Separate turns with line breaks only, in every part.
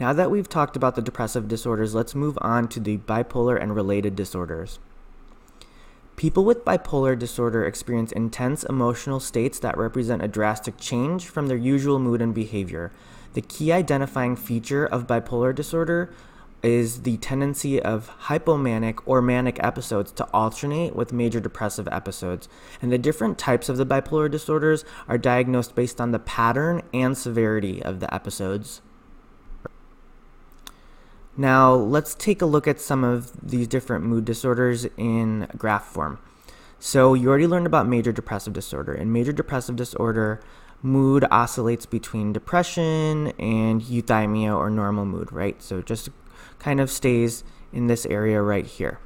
Now that we've talked about the depressive disorders, let's move on to the bipolar and related disorders. People with bipolar disorder experience intense emotional states that represent a drastic change from their usual mood and behavior. The key identifying feature of bipolar disorder is the tendency of hypomanic or manic episodes to alternate with major depressive episodes. And the different types of the bipolar disorders are diagnosed based on the pattern and severity of the episodes. Now, let's take a look at some of these different mood disorders in graph form. So you already learned about major depressive disorder. In major depressive disorder, mood oscillates between depression and euthymia or normal mood, right? So it just kind of stays in this area right here.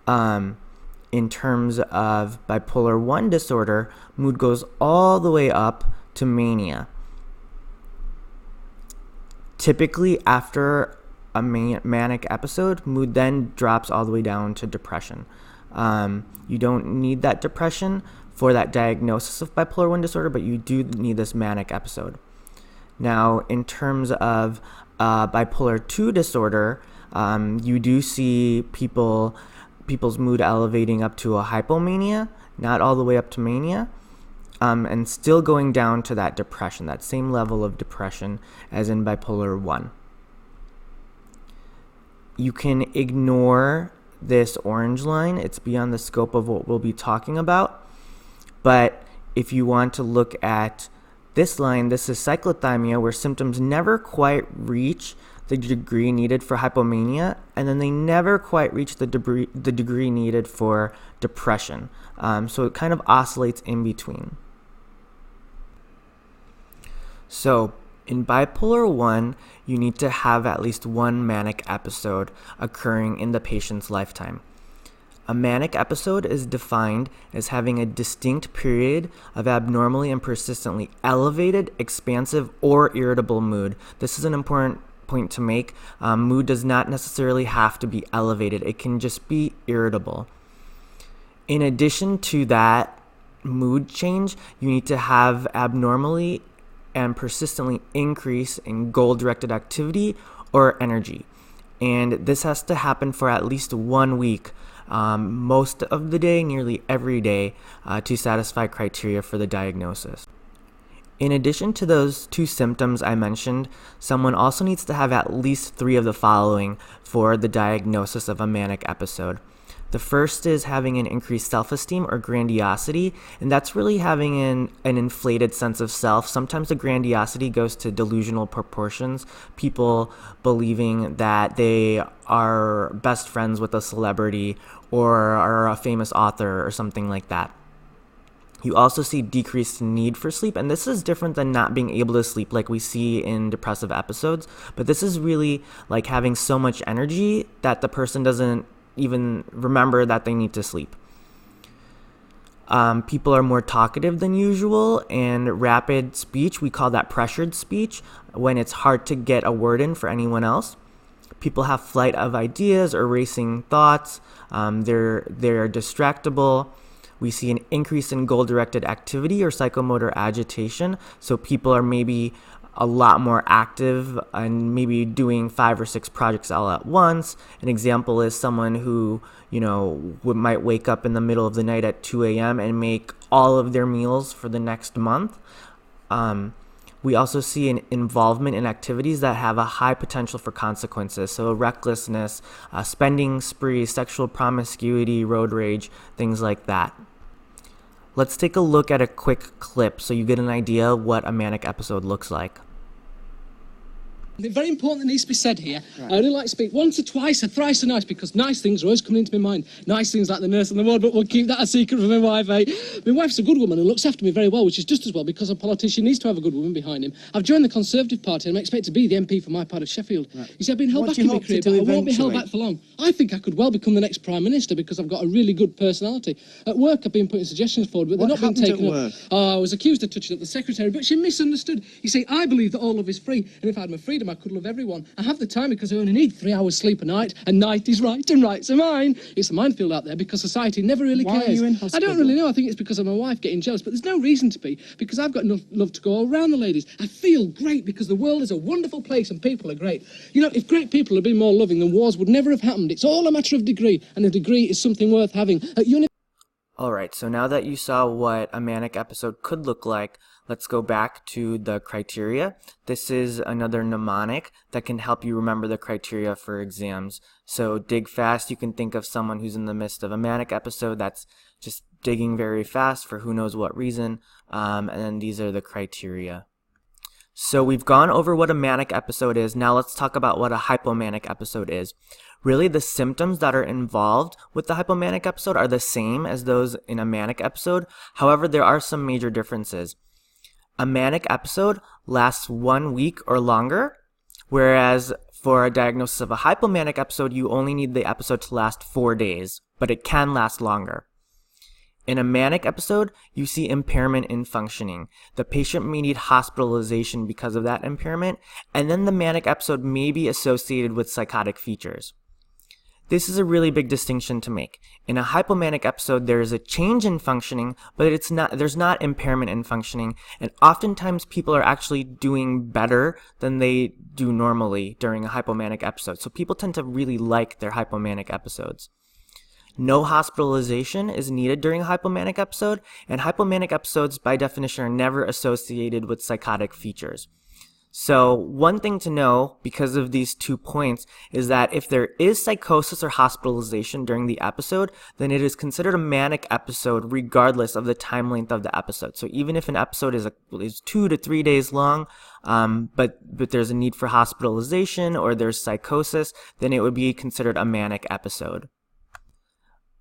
In terms of bipolar 1 disorder, mood goes all the way up to mania. Typically, after a manic episode, mood then drops all the way down to depression. You don't need that depression for that diagnosis of bipolar 1 disorder, but you do need this manic episode. Now, in terms of bipolar 2 disorder, you do see people's mood elevating up to a hypomania, not all the way up to mania, and still going down to that depression, that same level of depression as in bipolar 1. You can ignore this orange line. It's beyond the scope of what we'll be talking about. But if you want to look at this line, this is cyclothymia, where symptoms never quite reach the degree needed for hypomania, and then they never quite reach the degree needed for depression. So it kind of oscillates in between. So in bipolar 1, you need to have at least one manic episode occurring in the patient's lifetime. A manic episode is defined as having a distinct period of abnormally and persistently elevated, expansive, or irritable mood. This is an important point to make. Mood does not necessarily have to be elevated. It can just be irritable. In addition to that mood change, you need to have abnormally and persistently increase in goal-directed activity or energy. And this has to happen for at least 1 week, most of the day, nearly every day, to satisfy criteria for the diagnosis. In addition to those two symptoms I mentioned, someone also needs to have at least 3 of the following for the diagnosis of a manic episode. The first is having an increased self-esteem or grandiosity, and that's really having an inflated sense of self. Sometimes the grandiosity goes to delusional proportions, people believing that they are best friends with a celebrity or are a famous author or something like that. You also see decreased need for sleep, and this is different than not being able to sleep like we see in depressive episodes, but this is really like having so much energy that the person doesn't even remember that they need to sleep. People are more talkative than usual, and rapid speech, we call that pressured speech, when it's hard to get a word in for anyone else. People have flight of ideas or racing thoughts. They're distractible. We see an increase in goal-directed activity or psychomotor agitation. So people are maybe a lot more active and maybe doing 5 or 6 projects all at once. An example is someone who, might wake up in the middle of the night at 2 a.m. and make all of their meals for the next month. We also see an involvement in activities that have a high potential for consequences. So recklessness, spending sprees, sexual promiscuity, road rage, things like that. Let's take a look at a quick clip so you get an idea what a manic episode looks like.
Very important that needs to be said here. Right. I only like to speak once or twice or thrice or nice, because nice things are always coming into my mind. Nice things like the nurse on the ward, but we'll keep that a secret from my wife, eh? My wife's a good woman and looks after me very well, which is just as well, because a politician needs to have a good woman behind him. I've joined the Conservative Party and I'm expected to be the MP for my part of Sheffield. Right. You see, I've been held back in my career, but I won't be held back for long. I think I could well become the next Prime Minister because I've got a really good personality. At work, I've been putting suggestions forward, but they're not being taken up. I was accused of touching up the secretary, but she misunderstood. You see, I believe that all love is free, and if I had my freedom, him, I could love everyone. I have the time because I only need 3 hours sleep a night, and night is right and rights are mine. It's a minefield out there because society never really cares.
Why are you in hospital?
I don't really know. I think it's because of my wife getting jealous, but there's no reason to be, because I've got enough love to go all around the ladies. I feel great because the world is a wonderful place and people are great. You know, if great people had been more loving, then wars would never have happened. It's all a matter of degree, and a degree is something worth having.
Alright, so now that you saw what a manic episode could look like, let's go back to the criteria. This is another mnemonic that can help you remember the criteria for exams. So dig fast, you can think of someone who's in the midst of a manic episode that's just digging very fast for who knows what reason, and then these are the criteria. So we've gone over what a manic episode is. Now let's talk about what a hypomanic episode is. Really, the symptoms that are involved with the hypomanic episode are the same as those in a manic episode. However, there are some major differences. A manic episode lasts 1 week or longer, whereas for a diagnosis of a hypomanic episode, you only need the episode to last 4 days, but it can last longer. In a manic episode, you see impairment in functioning. The patient may need hospitalization because of that impairment, and then the manic episode may be associated with psychotic features. This is a really big distinction to make. In a hypomanic episode, there is a change in functioning, but there's not impairment in functioning, and oftentimes people are actually doing better than they do normally during a hypomanic episode. So people tend to really like their hypomanic episodes. No hospitalization is needed during a hypomanic episode, and hypomanic episodes by definition are never associated with psychotic features. So one thing to know because of these 2 points is that if there is psychosis or hospitalization during the episode, then it is considered a manic episode regardless of the time length of the episode. So even if an episode is 2 to 3 days long, but there's a need for hospitalization or there's psychosis, then it would be considered a manic episode.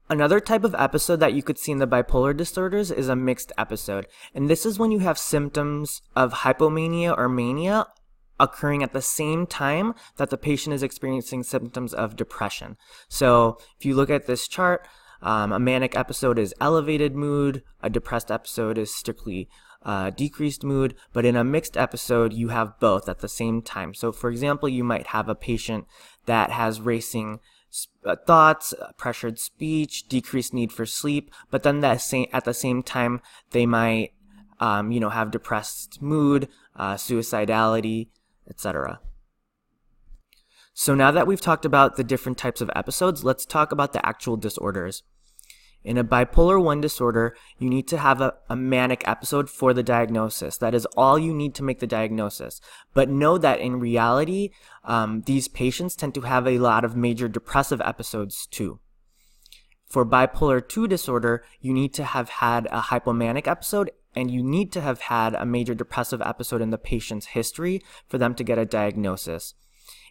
Another type of episode that you could see in the bipolar disorders is a mixed episode, and this is when you have symptoms of hypomania or mania occurring at the same time that the patient is experiencing symptoms of depression. So if you look at this chart, a manic episode is elevated mood, a depressed episode is strictly decreased mood, but in a mixed episode you have both at the same time. So for example, you might have a patient that has racing thoughts, pressured speech, decreased need for sleep, but then at the same time they might have depressed mood, suicidality, etc. So now that we've talked about the different types of episodes, let's talk about the actual disorders. In a bipolar 1 disorder, you need to have a manic episode for the diagnosis. That is all you need to make the diagnosis. But know that in reality, these patients tend to have a lot of major depressive episodes too. For bipolar 2 disorder, you need to have had a hypomanic episode and you need to have had a major depressive episode in the patient's history for them to get a diagnosis.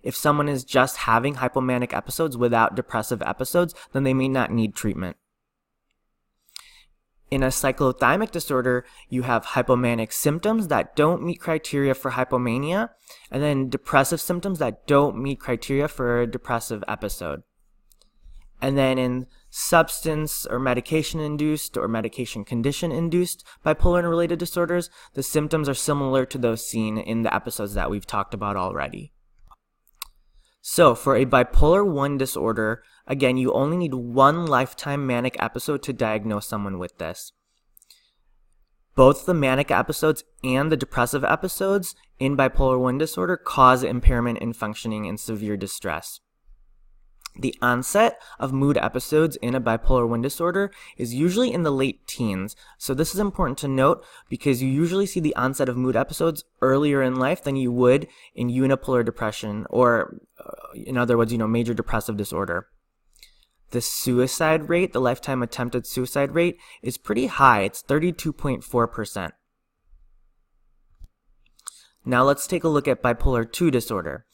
If someone is just having hypomanic episodes without depressive episodes, then they may not need treatment. In a cyclothymic disorder, you have hypomanic symptoms that don't meet criteria for hypomania, and then depressive symptoms that don't meet criteria for a depressive episode. And then in substance or medication-induced or medication condition-induced bipolar and related disorders, the symptoms are similar to those seen in the episodes that we've talked about already. So for a bipolar 1 disorder, again, you only need 1 lifetime manic episode to diagnose someone with this. Both the manic episodes and the depressive episodes in bipolar 1 disorder cause impairment in functioning and severe distress. The onset of mood episodes in a bipolar 1 disorder is usually in the late teens. So this is important to note because you usually see the onset of mood episodes earlier in life than you would in unipolar depression or, in other words, major depressive disorder. The suicide rate, the lifetime attempted suicide rate, is pretty high. It's 32.4%. Now let's take a look at bipolar 2 disorder.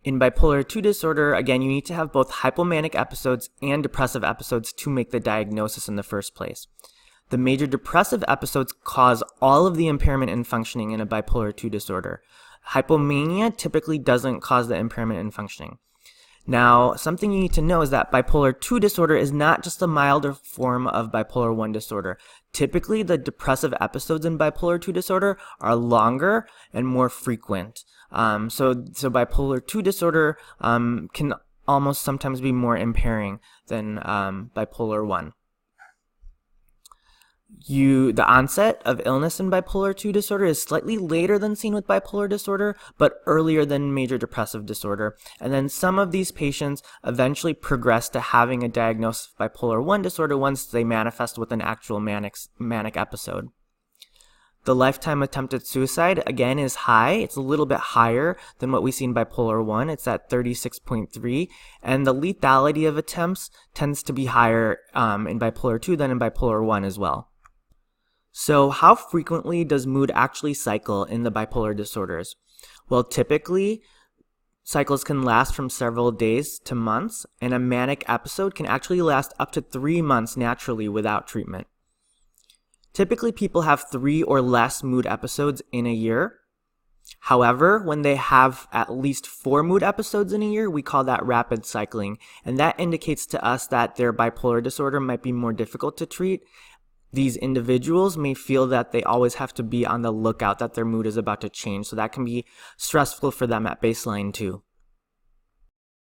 In bipolar 2 disorder, again, you need to have both hypomanic episodes and depressive episodes to make the diagnosis in the first place. The major depressive episodes cause all of the impairment in functioning in a bipolar 2 disorder. Hypomania typically doesn't cause the impairment in functioning. Now, something you need to know is that bipolar 2 disorder is not just a milder form of bipolar 1 disorder. Typically, the depressive episodes in bipolar 2 disorder are longer and more frequent. So bipolar 2 disorder can almost sometimes be more impairing than bipolar 1. The onset of illness in bipolar 2 disorder is slightly later than seen with bipolar disorder, but earlier than major depressive disorder. And then some of these patients eventually progress to having a diagnosis of bipolar 1 disorder once they manifest with an actual manic episode. The lifetime attempted suicide, again, is high. It's a little bit higher than what we see in bipolar 1. It's at 36.3. And the lethality of attempts tends to be higher in bipolar 2 than in bipolar 1 as well. So how frequently does mood actually cycle in the bipolar disorders? Well, typically, cycles can last from several days to months, and a manic episode can actually last up to 3 months naturally without treatment. Typically, people have 3 or less mood episodes in a year. However, when they have at least 4 mood episodes in a year, we call that rapid cycling, and that indicates to us that their bipolar disorder might be more difficult to treat. These individuals may feel that they always have to be on the lookout that their mood is about to change, so that can be stressful for them at baseline too.